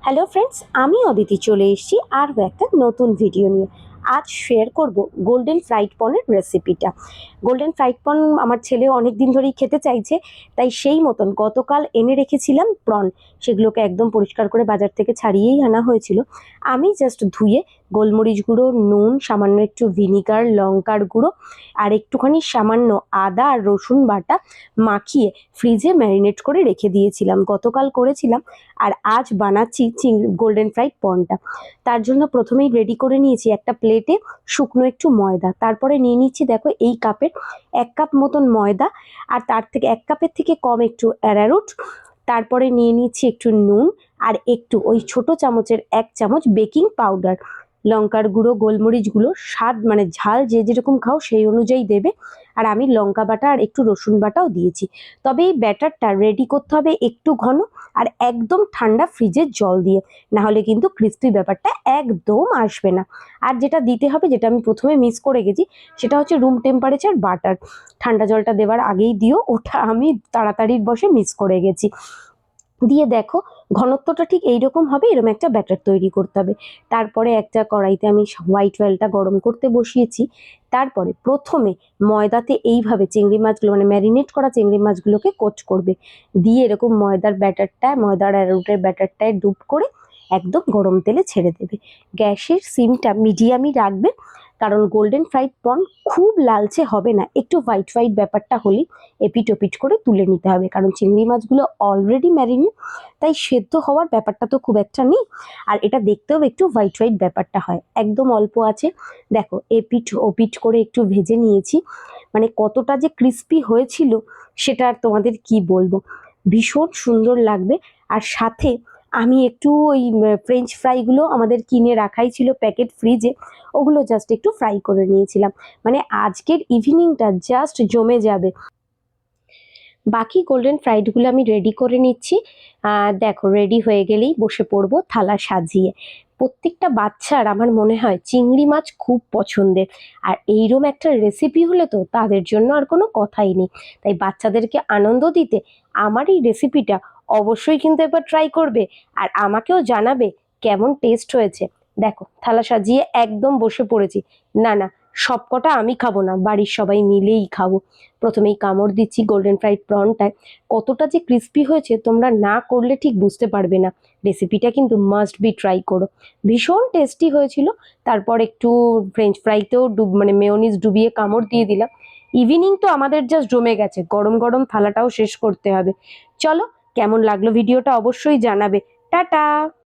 Hello friends, আমি অদিতি চলে এসেছি আরও একটা নতুন ভিডিও নিয়ে। আজ শেয়ার করব গোল্ডেন ফ্রাইড প্রনের রেসিপিটা। গোল্ডেন ফ্রাইড প্রন আমার ছেলে অনেক দিন ধরেই খেতে চাইছে, তাই সেই মতন গতকাল এনে রেখেছিলাম প্রন। সেগুলোকে একদম পরিষ্কার করে বাজার থেকে ছাড়িয়েই আনা হয়েছিল। আমি জাস্ট ধুয়ে গোলমরিচ গুঁড়ো, নুন, সামান্য একটু ভিনিগার, লঙ্কার গুঁড়ো আর একটুখানি সামান্য আদা আর রসুন বাটা মাখিয়ে ফ্রিজে ম্যারিনেট করে রেখে দিয়েছিলাম। গতকাল করেছিলাম আর আজ বানাচ্ছি গোল্ডেন ফ্রাইড প্রনটা। তার জন্য প্রথমেই রেডি করে নিয়েছি একটা প্লেটে শুকনো একটু ময়দা। তারপরে নিয়ে নিচ্ছি, দেখো এই কাপের 1 কাপ মতন ময়দা, আর তার থেকে 1 কাপের থেকে কম একটু অ্যারারুট। তারপরে নিয়ে নিচ্ছি একটু নুন আর একটু ওই ছোট চামচের 1 চামচ বেকিং পাউডার। লঙ্কার গুঁড়ো, গোলমরিচ গুঁড়ো, স্বাদ মানে ঝাল যে যেরকম খাও সেই অনুযায়ী দেবে। আর আমি লঙ্কা বাটা আর একটু রসুন বাটাও দিয়েছি। তবে এই ব্যাটারটা রেডি করতে হবে একটু ঘন আর একদম ঠান্ডা ফ্রিজের জল দিয়ে, না হলে কিন্তু ক্রিস্পি ব্যাপারটা একদম আসবে না। আর যেটা দিতে হবে, যেটা আমি প্রথমে মিস করে গেছি, সেটা হচ্ছে রুম টেম্পারেচার বাটার। ঠান্ডা জলটা দেওয়ার আগেই দিও, ওটা আমি তাড়াতাড়ির বসে মিস করে গেছি। দিয়ে দেখো ঘনত্বটা ঠিক এইরকম হবে, এরকম একটা ব্যাটার তৈরি করতে হবে। তারপরে একটা কড়াইতে আমি হোয়াইট অয়েলটা গরম করতে বসিয়েছি। তারপরে প্রথমে ময়দাতে এইভাবে চিংড়ি মাছগুলো, মানে ম্যারিনেট করা চিংড়ি মাছগুলোকে কোট করবে। দিয়ে এরকম ময়দার অ্যারোটের ব্যাটারটায় ডুব করে একদম গরম তেলে ছেড়ে দেবে। গ্যাসের সিমটা মিডিয়ামই রাখবে, কারণ গোল্ডেন ফ্রাইড প্রন খুব লালচে হবে না, একটু হোয়াইট হোয়াইট ব্যাপারটা হলেই এপিট ওপিট করে তুলে নিতে হবে। কারণ চিংড়ি মাছগুলো অলরেডি ম্যারিনেট, তাই সেদ্ধ হওয়ার ব্যাপারটা তো খুব একটা নেই। আর এটা দেখতেও একটু হোয়াইট হোয়াইট ব্যাপারটা হয়, একদম অল্প আছে। দেখো এপিট ওপিট করে একটু ভেজে নিয়েছি, মানে কতটা যে ক্রিস্পি হয়েছিল সেটা আর তোমাদের কি বলবো, ভীষণ সুন্দর লাগবে। আর সাথে আমি একটু ওই ফ্রেঞ্চ ফ্রাইগুলো আমাদের কিনে রাখাই ছিল প্যাকেট ফ্রিজে, ওগুলো জাস্ট একটু ফ্রাই করে নিয়েছিলাম। মানে আজকের ইভিনিংটা জাস্ট জমে যাবে। বাকি গোল্ডেন ফ্রাইডগুলো আমি রেডি করে নিচ্ছি। দেখো রেডি হয়ে গেলেই বসে পড়বো থালা সাজিয়ে। প্রত্যেকটা বাচ্চার আমার মনে হয় চিংড়ি মাছ খুব পছন্দের, আর এইরকম একটা রেসিপি হলে তো তাদের জন্য আর কোনো কথাই নেই। তাই বাচ্চাদেরকে আনন্দ দিতে আমার এই রেসিপিটা অবশ্যই কিন্তু একবার ট্রাই করবে, আর আমাকেও জানাবে কেমন টেস্ট হয়েছে। দেখো থালা সাজিয়ে একদম বসে পড়েছি। না না, সবকটা আমি খাবো না, বাড়ির সবাই মিলেই খাবো। প্রথমেই কামড় দিচ্ছি গোল্ডেন ফ্রাইড প্রনটায়। কতটা যে ক্রিস্পি হয়েছে তোমরা না করলে ঠিক বুঝতে পারবে না। রেসিপিটা কিন্তু মাস্ট বি ট্রাই করো, ভীষণ টেস্টি হয়েছিল। তারপর একটু ফ্রেঞ্চ ফ্রাইতেও মানে মেয়োনিজ ডুবিয়ে কামড় দিয়ে দিলাম। ইভিনিং তো আমাদের জাস্ট জমে গেছে, গরম গরম থালাটাও শেষ করতে হবে। চলো, কেমন লাগলো ভিডিওটা অবশ্যই জানাবে। টাটা।